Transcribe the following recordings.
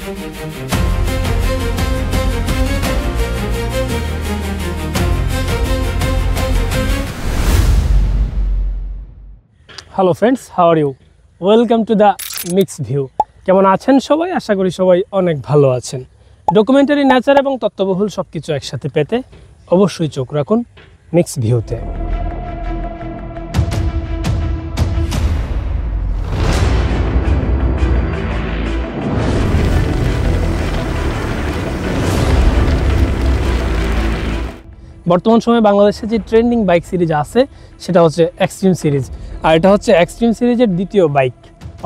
Hello friends, how are you? Welcome to the Mix View. কেমন আছেন সবাই? আশা করি সবাই অনেক ভালো আছেন। ডকুমেন্টারি, নেচার এবং তথ্যবহুল সব কিছু একসাথে পেতে অবশ্যই চোখ রাখুন মিক্স ভিউতে। বর্তমান সময়ে বাংলাদেশে যে ট্রেন্ডিং বাইক সিরিজ আছে সেটা হচ্ছে এক্সট্রিম সিরিজ, আর এটা হচ্ছে এক্সট্রিম সিরিজের দ্বিতীয় বাইক,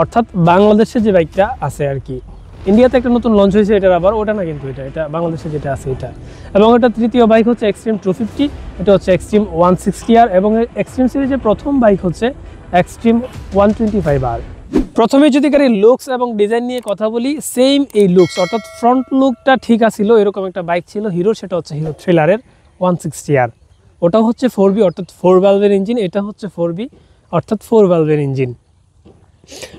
অর্থাৎ বাংলাদেশে যে বাইকটা আছে আর কি। ইন্ডিয়াতে একটা নতুন লঞ্চ হয়েছে এটার, আবার ওটা না, কিন্তু এটা বাংলাদেশে যেটা আছে এটা। এবং এটা তৃতীয় বাইক হচ্ছে এক্সট্রিম 250, এটা হচ্ছে এক্সট্রিম 160R, এবং এক্সট্রিম সিরিজের প্রথম বাইক হচ্ছে এক্সট্রিম 125R। প্রথমে যদি গাড়ির লুকস এবং ডিজাইন নিয়ে কথা বলি, সেম এই লুকস, অর্থাৎ ফ্রন্ট লুকটা ঠিক আছিল, এরকম একটা বাইক ছিল হিরোর, সেটা হচ্ছে হিরো থ্রিলারের 160R। ওটাও হচ্ছে 4B অর্থাৎ 4 ভ্যালভের ইঞ্জিন, এটা হচ্ছে 4B অর্থাৎ 4 ভ্যালভের ইঞ্জিন।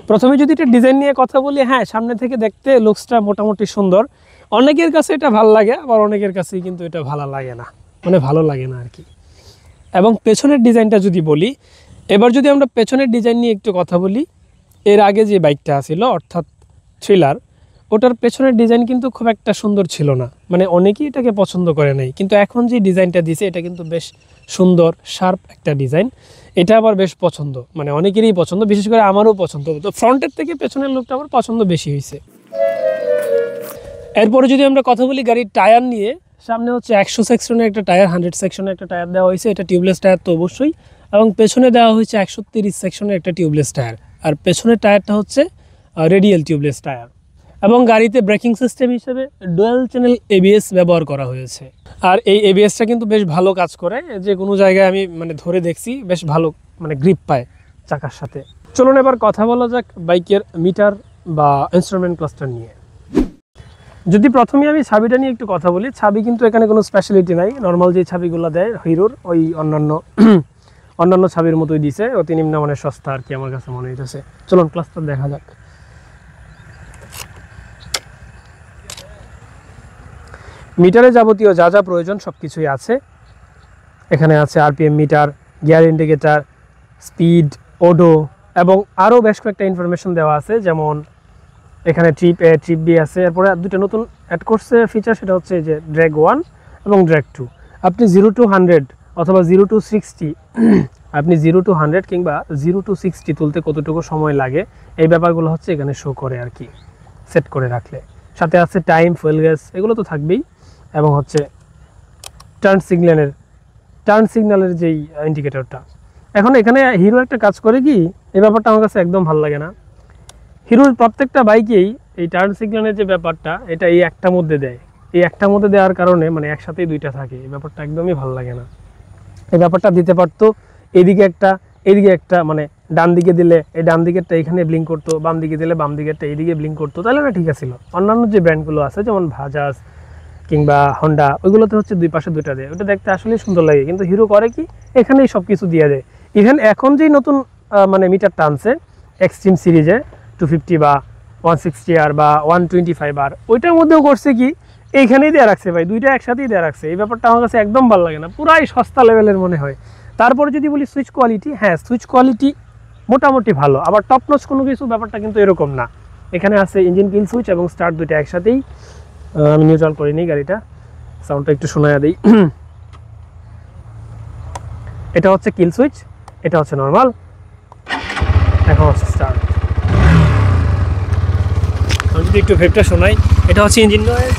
প্রথমে যদি এটা ডিজাইন নিয়ে কথা বলি, হ্যাঁ, সামনে থেকে দেখতে লুকসটা মোটামুটি সুন্দর। অনেকের কাছে এটা ভালো লাগে, আবার অনেকের কাছেই কিন্তু এটা ভালো লাগে না, মানে ভালো লাগে না আর কি। এবং পেছনের ডিজাইনটা যদি বলি, এবার যদি আমরা পেছনের ডিজাইন নিয়ে একটু কথা বলি, এর আগে যে বাইকটা ছিল অর্থাৎ থ্রিলার, ওটার পেছনের ডিজাইন কিন্তু খুব একটা সুন্দর ছিল না, মানে অনেকেই এটাকে পছন্দ করে নাই। কিন্তু এখন যে ডিজাইনটা দিছে এটা কিন্তু বেশ সুন্দর, শার্প একটা ডিজাইন। এটা আবার বেশ পছন্দ, মানে অনেকেরই পছন্দ, বিশেষ করে আমারও পছন্দ। তো ফ্রন্টের থেকে পেছনের লুকটা আমার পছন্দ বেশি হয়েছে। এরপরে যদি আমরা কথা বলি গাড়ির টায়ার নিয়ে, সামনে হচ্ছে 100 সেকশনের একটা টায়ার, 100 সেকশনের একটা টায়ার দেওয়া হয়েছে, এটা টিউবলেস টায়ার তো অবশ্যই। এবং পেছনে দেওয়া হয়েছে 130 সেকশনের একটা টিউবলেস টায়ার, আর পেছনের টায়ারটা হচ্ছে রেডিয়াল টিউবলেস টায়ার। এবং গাড়িতে ব্রেকিং সিস্টেম হিসেবে ডুয়াল চ্যানেল ABS ব্যবহার করা হয়েছে, আর এই ABSটা কিন্তু বেশ ভালো কাজ করে। যে কোনো জায়গায় আমি মানে ধরে দেখছি, বেশ ভালো মানে গ্রিপ পায় চাকার সাথে। চলুন এবার কথা বলা যাক বাইকের মিটার বা ইনস্ট্রুমেন্ট ক্লাস্টার নিয়ে। যদি প্রথমে আমি ছাবিটা নিয়ে একটু কথা বলি, ছাবি কিন্তু এখানে কোনো স্পেশালিটি নাই, নর্মাল যে ছাবিগুলো দেয় হিরোর, ওই অন্যান্য ছাবির মতোই দিছে, অতি নিম্নমানের সস্তা আর কি আমার কাছে মনে হইতেছে। চলুন ক্লাস্টার দেখা যাক। মিটারে যাবতীয় যা যা প্রয়োজন সব কিছুই আছে। এখানে আছে RPM meter, gear indicator, speed, odo, এবং আরও বেশ কয়েকটা ইনফরমেশন দেওয়া আছে, যেমন এখানে ট্রিপ A, ট্রিপ B আছে। এরপরে দুটো নতুন অ্যাড করছে ফিচার, সেটা হচ্ছে যে ড্র্যাগ 1 এবং ড্র্যাগ 2। আপনি 0 to 100 অথবা 0 to 60, আপনি 0 to 100 কিংবা 0 to 60 তুলতে কতটুকু সময় লাগে, এই ব্যাপারগুলো হচ্ছে এখানে শো করে আর কি, সেট করে রাখলে। সাথে আছে টাইম, ফুয়েল গ্যাস, এগুলো তো থাকবেই। এবং হচ্ছে টার্ন সিগন্যালের যেই ইন্ডিকেটরটা। এখন এখানে হিরো একটা কাজ করে কি, এই ব্যাপারটা আমার কাছে একদম ভালো লাগে না। হিরোর প্রত্যেকটা বাইকেই এই টার্ন সিগন্যালের যে ব্যাপারটা, এটা এই একটার মধ্যে দেয়। এই একটার মধ্যে দেওয়ার কারণে মানে একসাথেই দুইটা থাকে, এই ব্যাপারটা একদমই ভালো লাগে না। এই ব্যাপারটা দিতে পারতো এদিকে একটা, এদিকে একটা, মানে ডান দিকে দিলে এই ডান দিকেরটা এখানে ব্লিঙ্ক করতো, বাম দিকে দিলে বাম দিকেরটা এইদিকে ব্লিঙ্ক করতো, তাহলে না ঠিক আছিল। অন্যান্য যে ব্র্যান্ডগুলো আছে যেমন বাজাজ কিংবা হন্ডা, ওইগুলোতে হচ্ছে দুই পাশে দুইটা দেয়, ওটা দেখতে আসলেই সুন্দর লাগে। কিন্তু হিরো করে কি, এখানেই সব কিছু দিয়ে দেয়। ইভেন এখন যেই নতুন মানে মিটার টানছে এক্সট্রিম সিরিজে 250 বা 160R বা 125R, ওইটার মধ্যেও করছে কি, এইখানেই দেওয়া রাখছে ভাই, দুইটা একসাথেই দেওয়া রাখছে। এই ব্যাপারটা আমার কাছে একদম ভালো লাগে না, পুরাই সস্তা লেভেলের মনে হয়। তারপরে যদি বলি সুইচ কোয়ালিটি, হ্যাঁ, সুইচ কোয়ালিটি মোটামুটি ভালো, আবার টপ নচ কোনো কিছু ব্যাপারটা কিন্তু এরকম না। এখানে আছে ইঞ্জিন কিল সুইচ এবং স্টার্ট, দুইটা একসাথেই। আমি নিউট্রাল করিনি গাড়িটা, সাউন্ডটা একটু শোনায়া দিই। এটা হচ্ছে কিল সুইচ, এটা হচ্ছে নর্মাল, এখন হচ্ছে স্টার্ট। আমি যদি একটু ভেবটা শোনাই, এটা হচ্ছে ইঞ্জিন নয়েজ।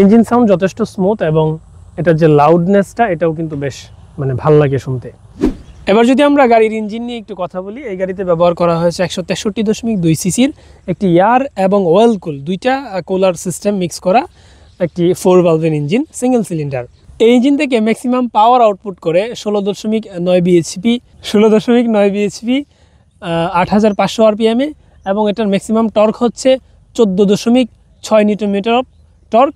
ইঞ্জিন সাউন্ড যথেষ্ট স্মুথ, এবং এটার যে লাউডনেসটা এটাও কিন্তু বেশ মানে ভাল লাগে শুনতে। এবার যদি আমরা গাড়ির ইঞ্জিন নিয়ে একটু কথা বলি, এই গাড়িতে ব্যবহার করা হয়েছে 163.2 সিসির একটি এয়ার এবং ওয়েল কুল, দুইটা কুলার সিস্টেম মিক্স করা একটি 4 ভ্যালভের ইঞ্জিন, সিঙ্গেল সিলিন্ডার। এই ইঞ্জিন থেকে ম্যাক্সিমাম পাওয়ার আউটপুট করে 16.9 বিএইচপি, 80৫০ RPM-এ, এবং এটার ম্যাক্সিমাম টর্ক হচ্ছে 14.6 newton metre of torque,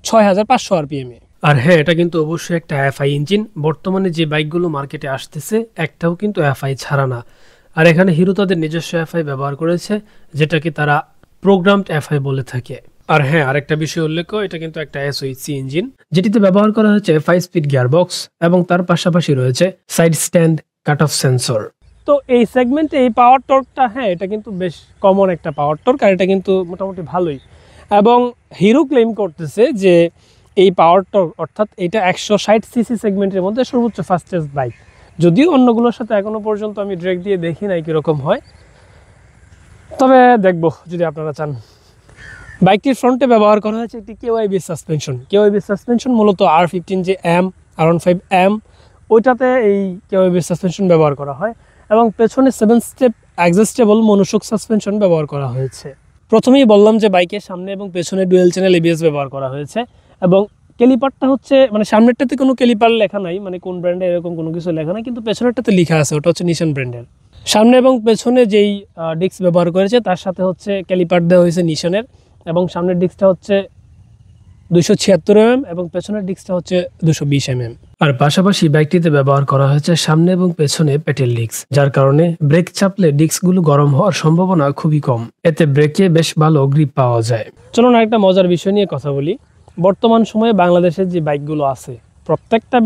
6500 RPM এ। আর হ্যাঁ, এটা কিন্তু অবশ্যই একটা এফআই ইঞ্জিন। বর্তমানে যে বাইকগুলো মার্কেটে আসতেছে একটাও কিন্তু এফআই ছাড়া না। আর এখানে হিরো তাদের নিজস্ব এফআই ব্যবহার করেছে, যেটাকে তারা প্রোগ্রামড এফআই বলে থাকে। আর হ্যাঁ, আরেকটা বিষয় উল্লেখ্য, এটা কিন্তু একটা এসওইচসি ইঞ্জিন, যেটিতে ব্যবহার করা হয়েছে 5 স্পিড গিয়ারবক্স এবং তার পাশাপাশি রয়েছে side stand cut off sensor. তো এই সেগমেন্টে এই পাওয়ার টর্কটা, হ্যাঁ, এটা কিন্তু বেশ কমন একটা পাওয়ার টর্ক, আর এটা কিন্তু মোটামুটি ভালোই। এবং হিরো ক্লেম করতেছে যে এই পাওয়ার টর্ক অর্থাৎ এটা 160 সিসি সেগমেন্টের মধ্যে সর্বোচ্চ ফাস্টেস্ট বাইক। যদিও অন্যগুলোর সাথে এখনো পর্যন্ত আমি ড্রেক দিয়ে দেখি নাই কীরকম হয়, তবে দেখব যদি আপনারা চান। বাইকটির ফ্রন্টে ব্যবহার করা হয়েছে একটি কেওয়াইবি সাসপেনশন। কেওয়াইবি সাসপেনশন মূলত R15 যে R15M ওইটাতে এই কেওয়াইবি সাসপেনশন ব্যবহার করা হয়, এবং পেছনে 7 স্টেপ অ্যাডজাস্টেবল মনোশক সাসপেনশন ব্যবহার করা হয়েছে। প্রথমেই বললাম যে বাইকের সামনে এবং পেছনে ডুয়েল চ্যানেল ABS ব্যবহার করা হয়েছে, এবং ক্যালিপারটা হচ্ছে মানে সামনেরটাতে কোনো ক্যালিপার লেখা নাই, মানে কোন ব্র্যান্ডের এরকম কোনো কিছু লেখা নাই, কিন্তু পেছনেরটাতে লেখা আছে, ওটা হচ্ছে নিশান ব্র্যান্ডের। সামনে এবং পেছনে যেই ডিস্ক ব্যবহার করেছে তার সাথে হচ্ছে ক্যালিপার দেওয়া হয়েছে নিশানের, এবং সামনের ডিস্কটা হচ্ছে 276 mm এবং পেছনের ডিস্কটা হচ্ছে 220 mm। আর পাশাপাশি বাইকটিতে ব্যবহার করা হয়েছে সামনে এবং পেছনে পেটেল ডিস্ক, যার কারণে ব্রেক চাপলে ডিস্কগুলো গরম হওয়ার সম্ভাবনা খুবই কম। এতে ব্রেকে বেশ ভালো গ্রিপ পাওয়া যায়। চলুন আরেকটা মজার বিষয় নিয়ে কথা বলি। বর্তমান সময়ে বাংলাদেশের যে বাইকগুলো আছে প্রত্যেকটা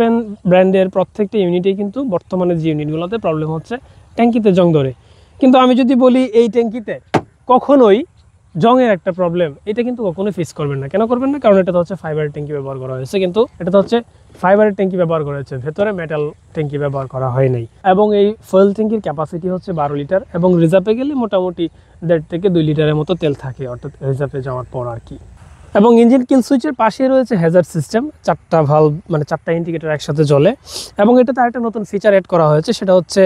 ব্র্যান্ডের প্রত্যেকটা ইউনিটে কিন্তু বর্তমানে যে ইউনিটগুলোতে প্রবলেম হচ্ছে ট্যাঙ্কিতে জং ধরে। কিন্তু আমি যদি বলি এই ট্যাঙ্কিতে কখনোই জংয়ের একটা প্রবলেম, এটা কিন্তু কখনোই ফেস করবেন না। কেন করবেন না? কারণ এটা তো হচ্ছে ফাইবারের ট্যাঙ্কি ব্যবহার করা হয়েছে, কিন্তু এটা তো হচ্ছে ফাইবারের ট্যাঙ্কি ব্যবহার করা হয়েছে, ভেতরে মেটাল ট্যাঙ্কি ব্যবহার করা হয় নাই। এবং এই ফুয়েল ট্যাঙ্কির ক্যাপাসিটি হচ্ছে 12 লিটার, এবং রিজার্ভে গেলে মোটামুটি 1.5 থেকে 2 লিটারের মতো তেল থাকে, অর্থাৎ রিজার্ভে যাওয়ার পর আর কি। এবং ইঞ্জিন কিল সুইচের পাশে রয়েছে হ্যাজার্ড সিস্টেম, 4টা ভালভ মানে 4টা ইন্ডিকেটর একসাথে জ্বলে। এবং এটাতে আরেকটা নতুন ফিচার অ্যাড করা হয়েছে, সেটা হচ্ছে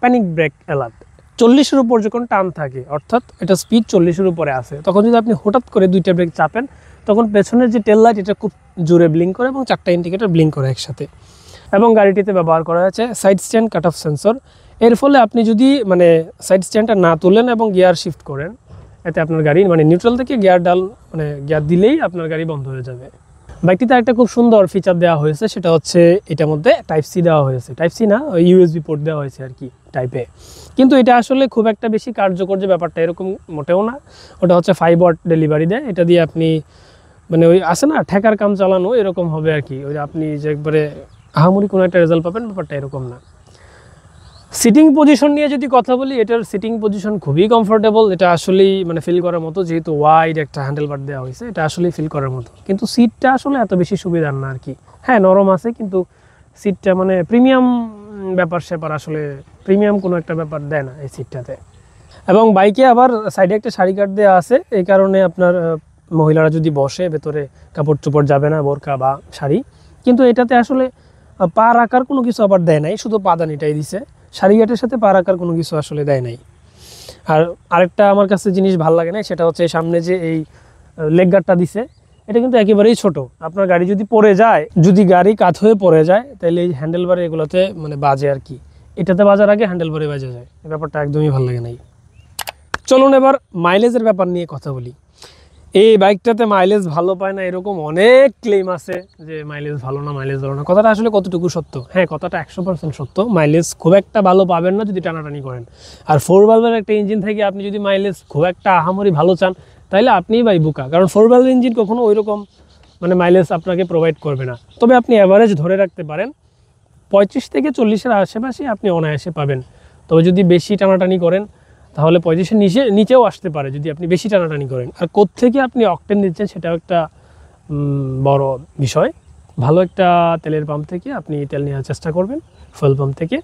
প্যানিক ব্রেক অ্যালার্ট। 40-এর উপর যখন টান থাকে, অর্থাৎ এটা স্পিড 40-এর উপরে আসে, তখন যদি আপনি হঠাৎ করে 2টা ব্রেক চাপেন, তখন পেছনের যে টেল লাইট এটা খুব জোরে ব্লিঙ্ক করে এবং 4টা ইন্ডিকেটর ব্লিঙ্ক করে একসাথে। এবং গাড়িটিতে ব্যবহার করা হয়েছে side stand cut off sensor. এর ফলে আপনি যদি মানে সাইড স্ট্যান্ডটা না তোলেন এবং গিয়ার শিফট করেন, এতে আপনার গাড়ি মানে নিউট্রাল থেকে গিয়ার দিলেই আপনার গাড়ি বন্ধ হয়ে যাবে। বাইকটিতে একটা খুব সুন্দর ফিচার দেওয়া হয়েছে, সেটা হচ্ছে এটার মধ্যে টাইপ সি দেওয়া হয়েছে, টাইপ সি না, USB পোর্ট দেওয়া হয়েছে আর কি টাইপে। কিন্তু এটা আসলে খুব একটা বেশি কার্যকর যে ব্যাপারটা এরকম মোটেও না। ওটা হচ্ছে 5 ওয়াট ডেলিভারি দেয়, এটা দিয়ে আপনি মানে ওই আসে না ঠেকার কাম চালানো এরকম হবে আর কি। ওই আপনি যে একবারে আহামরি কোনো একটা রেজাল্ট পাবেন, ব্যাপারটা এরকম না। সিটিং পজিশন নিয়ে যদি কথা বলি, এটার সিটিং পজিশন খুবই কমফোর্টেবল। এটা আসলেই মানে ফিল করার মতো, যেহেতু ওয়াইড একটা হ্যান্ডেল বার দেওয়া হয়েছে, এটা আসলেই ফিল করার মতো। কিন্তু সিটটা আসলে এত বেশি সুবিধার না আর কি। হ্যাঁ, নরম আছে, কিন্তু সিটটা মানে প্রিমিয়াম ব্যাপার স্যাপার, আসলে প্রিমিয়াম কোনো একটা ব্যাপার দেয় না এই সিটটাতে। এবং বাইকে আবার সাইডে একটা শাড়ি কাট দেওয়া আছে, এই কারণে আপনার মহিলারা যদি বসে ভেতরে কাপড় চোপড় যাবে না, বোরকা বা শাড়ি। কিন্তু এটাতে আসলে পা রাখার কোনো কিছু আবার দেয় নাই, শুধু পাদানিটাই দিছে। শাড়ি গাটের সাথে পা রাখার কোনো কিছু আসলে দেয় নাই। আর আরেকটা আমার কাছে জিনিস ভালো লাগে না, সেটা হচ্ছে সামনে যে এই লেগ গার্ডটা দিছে, এটা কিন্তু একেবারেই ছোট। আপনার গাড়ি যদি পড়ে যায়, যদি গাড়ি কাত হয়ে পড়ে যায়, তাহলে এই হ্যান্ডেলবারে এগুলোতে মানে বাজে আর কি। এটাতে বাজার আগে হ্যান্ডেলবারে বাজে যায়, এই ব্যাপারটা একদমই ভালো লাগে নাই। চলুন এবার মাইলেজের ব্যাপার নিয়ে কথা বলি। এই বাইকটাতে মাইলেজ ভালো পায় না এরকম অনেক ক্লেম আছে যে মাইলেজ ভালো না, মাইলেজ ভালো না। কথাটা আসলে কতটুকু সত্য? হ্যাঁ, কথাটা 100% সত্য। মাইলেজ খুব একটা ভালো পাবেন না যদি টানাটানি করেন। আর 4 ভালভের একটা ইঞ্জিন থেকে আপনি যদি মাইলেজ খুব একটা আহামরি ভালো চান, তাহলে আপনিই ভাই বোকা। কারণ 4 ভালভ ইঞ্জিন কখনো ওইরকম মানে মাইলেজ আপনাকে প্রোভাইড করবে না। তবে আপনি অ্যাভারেজ ধরে রাখতে পারেন 35 থেকে 40-এর আশেপাশে আপনি অনায়াসে পাবেন। তবে যদি বেশি টানাটানি করেন, তাহলে 35-এর নিচেও আসতে পারে যদি আপনি বেশি টানাটানি করেন। আর কোত্থেকে আপনি অকটেন দিচ্ছেন সেটাও একটা বড় বিষয়। ভালো একটা তেলের পাম্প থেকে আপনি তেল নেওয়ার চেষ্টা করবেন, ফুয়েল পাম্প থেকে।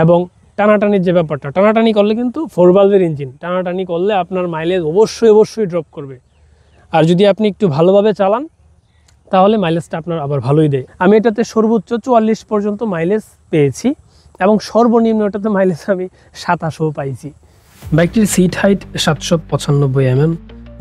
এবং টানাটানির যে ব্যাপারটা, টানাটানি করলে কিন্তু 4 ভালভের ইঞ্জিন টানাটানি করলে আপনার মাইলেজ অবশ্যই ড্রপ করবে। আর যদি আপনি একটু ভালোভাবে চালান, তাহলে মাইলেজটা আপনার আবার ভালোই দেয়। আমি এটাতে সর্বোচ্চ 44 পর্যন্ত মাইলেজ পেয়েছি, এবং সর্বনিম্ন এটাতে মাইলেজ আমি 27 পাইছি। বাইকটির সিট হাইট 795 mm,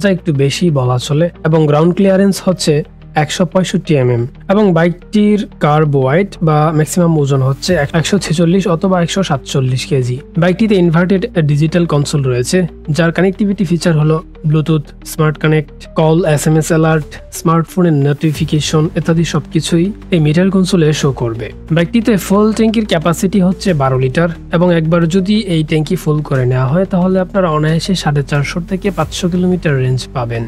যা একটু বেশি বলা চলে, এবং গ্রাউন্ড ক্লিয়ারেন্স হচ্ছে 165 এবং বাইকটির কার্ব ওয়েট বা ম্যাক্সিমাম ওজন হচ্ছে 146 অথবা 147 কেজি। বাইকটিতে ইনভার্টেড ডিজিটাল কনসোল রয়েছে, যার কানেক্টিভিটি ফিচার হলো Bluetooth, smart connect, call, SMS alert, স্মার্টফোনের নোটিফিকেশন ইত্যাদি সবকিছুই এই মিটার কনসোলে শো করবে। বাইকটিতে ফুল ট্যাঙ্কির ক্যাপাসিটি হচ্ছে 12 লিটার এবং একবার যদি এই ট্যাঙ্কি ফুল করে নেওয়া হয় তাহলে আপনারা অনায়াসে 450 থেকে 500 কিলোমিটার রেঞ্জ পাবেন।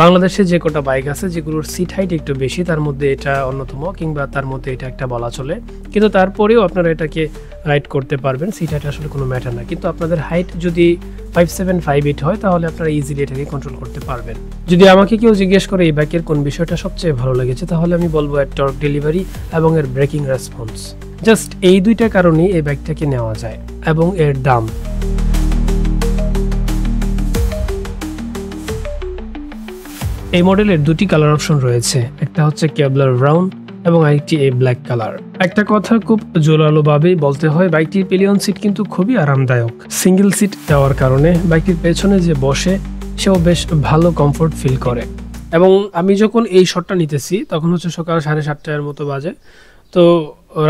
বাংলাদেশে যে কটা বাইক আছে যেগুলোর সিট হাইট একটু বেশি, তার মধ্যে এটা অন্যতম, কিংবা তার মধ্যে এটা একটা বলা চলে, কিন্তু তারপরেও আপনারা এটাকে রাইড করতে পারবেন। সিট হাইট আসলে কোনো ম্যাটার না, কিন্তু আপনাদের হাইট যদি 5'7", 5'8" হয় তাহলে আপনারা ইজিলি এটাকে কন্ট্রোল করতে পারবেন। যদি আমাকে কেউ জিজ্ঞেস করে এই বাইকের কোন বিষয়টা সবচেয়ে ভালো লেগেছে, তাহলে আমি বলবো এর টর্ক ডেলিভারি এবং এর ব্রেকিং রেসপন্স। জাস্ট এই দুইটা কারণেই এই বাইকটাকে নেওয়া যায়। এবং এর দাম, এই মডেলের দুটি কালার অপশন রয়েছে, একটা হচ্ছে কেবলার ব্রাউন এবং আরেকটি এই ব্ল্যাক কালার। একটা কথা খুব জোরালোভাবেই বলতে হয়, বাইকটির পিলিয়ন সিট কিন্তু খুবই আরামদায়ক। সিঙ্গেল সিট দেওয়ার কারণে বাইকটির পেছনে যে বসে সেও বেশ ভালো কমফোর্ট ফিল করে। এবং আমি যখন এই শটটা নিতেছি তখন হচ্ছে সকাল 7:30টার মতো বাজে, তো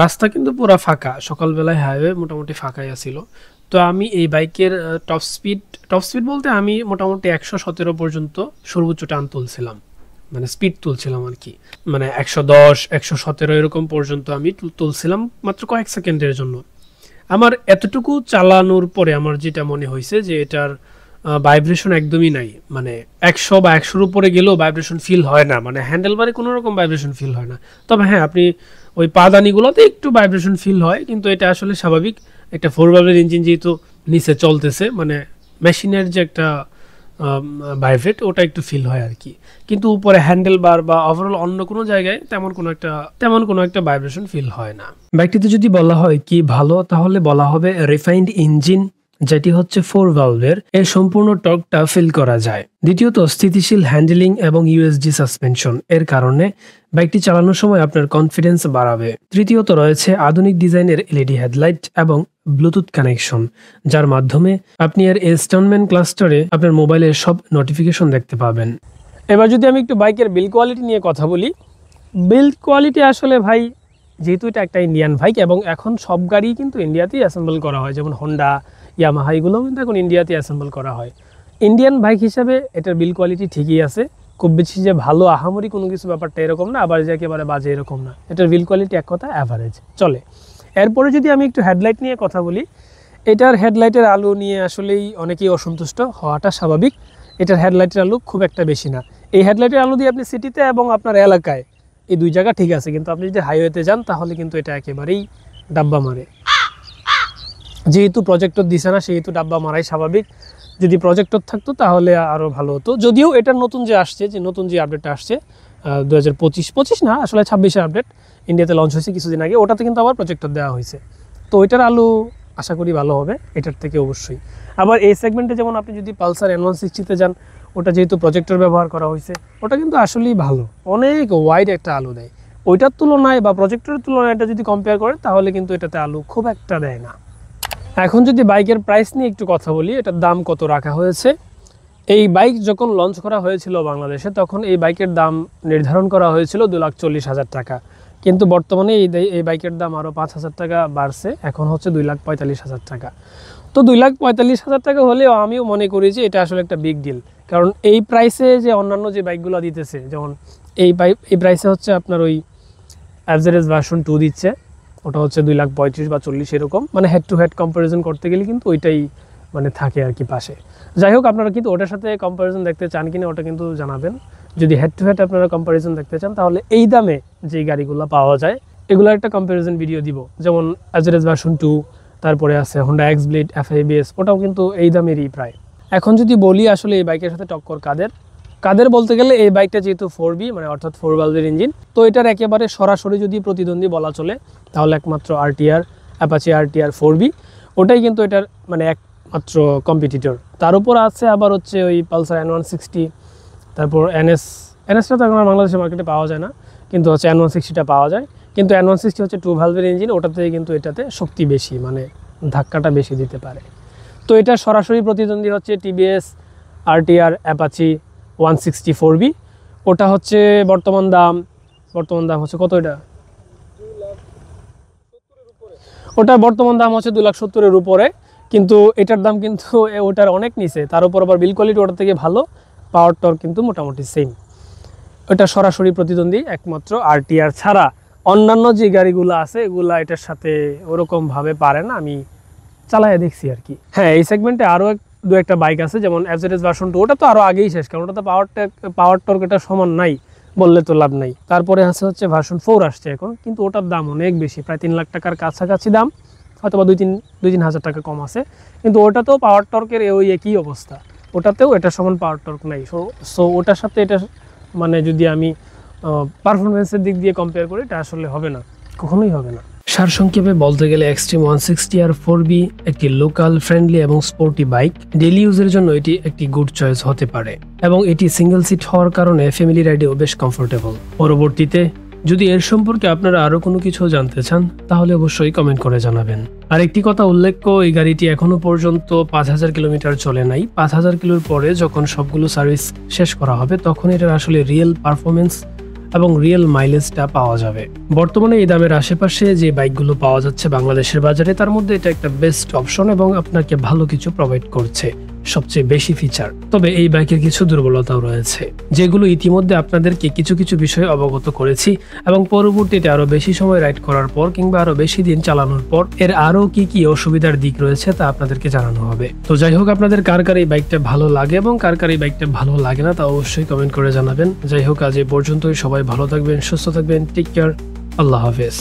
রাস্তা কিন্তু পুরো ফাঁকা, সকালবেলায় হাইওয়ে মোটামুটি ফাঁকাই আছিল। তো আমি এই বাইকের টপ স্পিড বলতে আমি মোটামুটি 117 পর্যন্ত সর্বোচ্চ টান তুলছিলাম, মানে স্পিড তুলছিলাম আর কি, মানে 110, 117 এরকম পর্যন্ত আমি তুলছিলাম মাত্র কয়েক সেকেন্ডের জন্য। আমার এতটুকু চালানোর পরে আমার যেটা মনে হয়েছে যে এটার ভাইব্রেশন একদমই নাই, মানে 100 বা 100-র উপরে গেলেও ভাইব্রেশন ফিল হয় না, মানে হ্যান্ডেলবারে কোনো রকম ভাইব্রেশন ফিল হয় না। তবে হ্যাঁ, আপনি ওই পাদানিগুলোতে একটু ভাইব্রেশন ফিল হয়, কিন্তু এটা আসলে স্বাভাবিক। একটা 4 ভালভের ইঞ্জিন যেহেতু নিচে চলতেছে, মানে মেশিনের যে একটা ভাইব্রেট ওটা একটু ফিল হয় আর কি, কিন্তু উপরে হ্যান্ডেল বার বা ওভারঅল অন্য কোনো জায়গায় তেমন কোনো একটা ভাইব্রেশন ফিল হয় না। বাইকটিতে যদি বলা হয় কি ভালো, তাহলে বলা হবে রিফাইন্ড ইঞ্জিন, যেটি হচ্ছে 4 ভালভের, এর সম্পূর্ণ টর্কটা ফিল করা যায়। দ্বিতীয়ত স্থিতিশীল হ্যান্ডেলিং এবং ইউএসডি সাসপেনশন, এর কারণে বাইকটি চালানোর সময় আপনার কনফিডেন্স বাড়াবে। তৃতীয়ত রয়েছে আধুনিক ডিজাইনের এলইডি হেডলাইট এবং ব্লুটুথ কানেকশন, যার মাধ্যমে আপনি এর ইনস্টলমেন্ট ক্লাস্টারে আপনার মোবাইলের সব নোটিফিকেশন দেখতে পাবেন। এবার যদি আমি একটু বাইকের বিল্ড কোয়ালিটি নিয়ে কথা বলি, বিল্ড কোয়ালিটি আসলে ভাই, যেহেতু এটা একটা ইন্ডিয়ান বাইক এবং এখন সব গাড়ি কিন্তু ইন্ডিয়াতেই অ্যাসেম্বল করা হয়, যেমন হোন্ডা, ইয়ামাহা, এগুলোও কিন্তু এখন ইন্ডিয়াতেই অ্যাসেম্বল করা হয়। ইন্ডিয়ান বাইক হিসাবে এটার বিল্ড কোয়ালিটি ঠিকই আছে, খুব বেশি যে ভালো আহামরি কোনো কিছু ব্যাপারটা এরকম না, আবার যে একেবারে বাজে এরকম না। এটার বিল্ড কোয়ালিটি এক কথা অ্যাভারেজ চলে। এরপরে যদি আমি একটু হেডলাইট নিয়ে কথা বলি, এটার হেডলাইটের আলো নিয়ে আসলেই অনেকেই অসন্তুষ্ট হওয়াটা স্বাভাবিক। এটার হেডলাইটের আলো খুব একটা বেশি না। এই হেডলাইটের আলো দিয়ে আপনি সিটিতে এবং আপনার এলাকায় এই দুই জায়গা ঠিক আছে, কিন্তু আপনি যদি হাইওয়েতে যান তাহলে কিন্তু এটা একেবারেই ডাব্বা মারে। যেহেতু প্রজেক্টর দিছে না, সেহেতু ডাব্বা মারাই স্বাভাবিক। যদি প্রজেক্টর থাকতো তাহলে আরও ভালো হতো। যদিও এটার নতুন যে আপডেটটা আসছে 2025 না, আসলে 26-এর আপডেট ইন্ডিয়াতে লঞ্চ হয়েছে কিছুদিন আগে, ওটাতে কিন্তু আবার প্রজেক্টর দেওয়া হয়েছে। তো ওইটার আলো আশা করি ভালো হবে এটার থেকে অবশ্যই। আবার এই সেগমেন্টে যেমন আপনি যদি পালসার N160-তে যান, ওটা যেহেতু প্রজেক্টর ব্যবহার করা হয়েছে, ওটা কিন্তু আসলেই ভালো, অনেক ওয়াইড একটা আলো দেয়। ওইটার তুলনায় বা প্রজেক্টরের তুলনায় এটা যদি কম্পেয়ার করেন তাহলে কিন্তু এটাতে আলো খুব একটা দেয় না। এখন যদি বাইকের প্রাইস নিয়ে একটু কথা বলি, এটার দাম কত রাখা হয়েছে। এই বাইক যখন লঞ্চ করা হয়েছিল বাংলাদেশে, তখন এই বাইকের দাম নির্ধারণ করা হয়েছিল 2,40,000 টাকা, কিন্তু বর্তমানে এই বাইকের দাম আরও 5,000 টাকা বাড়ছে, এখন হচ্ছে 2,45,000 টাকা। তো 2,45,000 টাকা হলেও আমিও মনে করি যে এটা আসলে একটা বিগ ডিল, কারণ এই প্রাইসে যে অন্যান্য যে বাইকগুলো দিতেছে, যেমন এই প্রাইসে হচ্ছে আপনার ওই অ্যাভারেজ ভার্সন 2 দিচ্ছে, ওটা হচ্ছে 2,35,000 বা 40 এরকম, মানে হেড টু হেড কম্পারিজন করতে গেলে কিন্তু ওইটাই মানে থাকে আর কি পাশে। যাই হোক, আপনারা কিন্তু ওটার সাথে কম্পারিজন দেখতে চান কিনা ওটা কিন্তু জানাবেন। যদি হেড টু হেড আপনারা কম্পারিজন দেখতে চান তাহলে এই দামে যে গাড়িগুলো পাওয়া যায় এগুলোর একটা কম্পারিজন ভিডিও দিব, যেমন অ্যাভারেজ ভার্সন 2, তারপরে আছে হোন্ডা এক্সব্লেড FABS, ওটাও কিন্তু এই দামেরই প্রায়। এখন যদি বলি আসলে এই বাইকের সাথে টক্কর কাদের বলতে গেলে, এই বাইকটা যেহেতু 4B মানে অর্থাৎ 4 ভালভের ইঞ্জিন, তো এটার একেবারে সরাসরি যদি প্রতিদ্বন্দ্বী বলা চলে তাহলে একমাত্র অ্যাপাচি RTR 4B, ওটাই কিন্তু এটার মানে একমাত্র কম্পিটিটর। তার উপর আছে আবার হচ্ছে ওই পালসার N160, তারপর NSটা তো এখন বাংলাদেশের মার্কেটে পাওয়া যায় না, কিন্তু হচ্ছে N160টা পাওয়া যায়। কিন্তু N160 হচ্ছে 2 ভালভের ইঞ্জিন, ওটাতে কিন্তু এটাতে শক্তি বেশি, মানে ধাক্কাটা বেশি দিতে পারে। তো এটা সরাসরি প্রতিদ্বন্দ্বী হচ্ছে TVS RTR অ্যাপাচি 160 4B, ওটা হচ্ছে বর্তমান দাম হচ্ছে কত, এটা ওটা বর্তমান দাম হচ্ছে 2,70,000-এর উপরে, কিন্তু এটার দাম কিন্তু ওটার অনেক নিচে। তার উপর আবার বিল কোয়ালিটি ওটার থেকে ভালো, পাওয়ার টর্ক কিন্তু মোটামুটি সেম। ওটা সরাসরি প্রতিদ্বন্দ্বী একমাত্র RTR ছাড়া। অন্যান্য যে গাড়িগুলো আছে এগুলা এটার সাথে ওরকমভাবে পারে না, আমি চালায় দেখছি আর কি। হ্যাঁ, এই সেগমেন্টে আরও দু একটা বাইক আছে, যেমন FZS ভার্সন 2, ওটা তো আরও আগেই শেষ, কারণ ওটা তো পাওয়ার টর্ক এটা সমান নাই বললে তো লাভ নাই। তারপরে হচ্ছে ভার্সন 4 আসছে এখন, কিন্তু ওটার দাম অনেক বেশি, প্রায় 3 লাখ টাকার কাছাকাছি দাম, হয়তো বা 2-3 হাজার টাকা কম আছে। কিন্তু ওটাতেও পাওয়ার টর্কের ওই একই অবস্থা, ওটাতেও এটা সমান পাওয়ার টর্ক নাই। সো ওটার সাথে এটা মানে যদি আমি পারফরমেন্সের দিক দিয়ে কম্পেয়ার করি, এটা আসলে হবে না, কখনোই হবে না। সারসংক্ষেপে বলতে গেলে এক্সট্রিম 160R 4B একটি লোকাল, ফ্রেন্ডলি এবং স্পোর্টি বাইক। ডেইলি ইউজের জন্য এটি একটি গুড চয়েস হতে পারে, এবং এটি সিঙ্গেল সিট হওয়ার কারণে ফ্যামিলি রাইডেও বেশ কমফোর্টেবল। পরবর্তীতে যদি এর সম্পর্কে আপনারা আরো কোনো কিছু জানতে চান, তাহলে অবশ্যই কমেন্ট করে জানাবেন। আর একটি কথা উল্লেখ্য, এই গাড়িটি এখনো পর্যন্ত 5,000 কিলোমিটার চলে নাই। 5,000 কিলোর পরে যখন সবগুলো সার্ভিস শেষ করা হবে, তখন এটার আসলে রিয়েল পারফরমেন্স এবং রিয়েল মাইলেজটা পাওয়া যাবে। বর্তমানে এই দামের আশেপাশে যে বাইকগুলো পাওয়া যাচ্ছে বাংলাদেশের বাজারে, তার মধ্যে এটা একটা বেস্ট অপশন এবং আপনাকে ভালো কিছু প্রোভাইড করছে, সবচেয়ে বেশি ফিচার। তবে এই বাইকের কিছু দুর্বলতাও রয়েছে, যেগুলো ইতিমধ্যে আপনাদেরকে কিছু কিছু বিষয়ে অবগত করেছি, এবং পরবর্তীতে আরো বেশি সময় রাইড করার পর কিংবা আরো বেশি দিন চালানোর পর এর আরো কি কি অসুবিধার দিক রয়েছে তা আপনাদেরকে জানানো হবে। তো যাই হোক, আপনাদের কার কার এই বাইকটা ভালো লাগে এবং কার কার এই বাইকটা ভালো লাগে না তা অবশ্যই কমেন্ট করে জানাবেন। যাই হোক, আজ এই পর্যন্তই। সবাই ভালো থাকবেন, সুস্থ থাকবেন, টেক কেয়ার, আল্লাহ হাফেজ।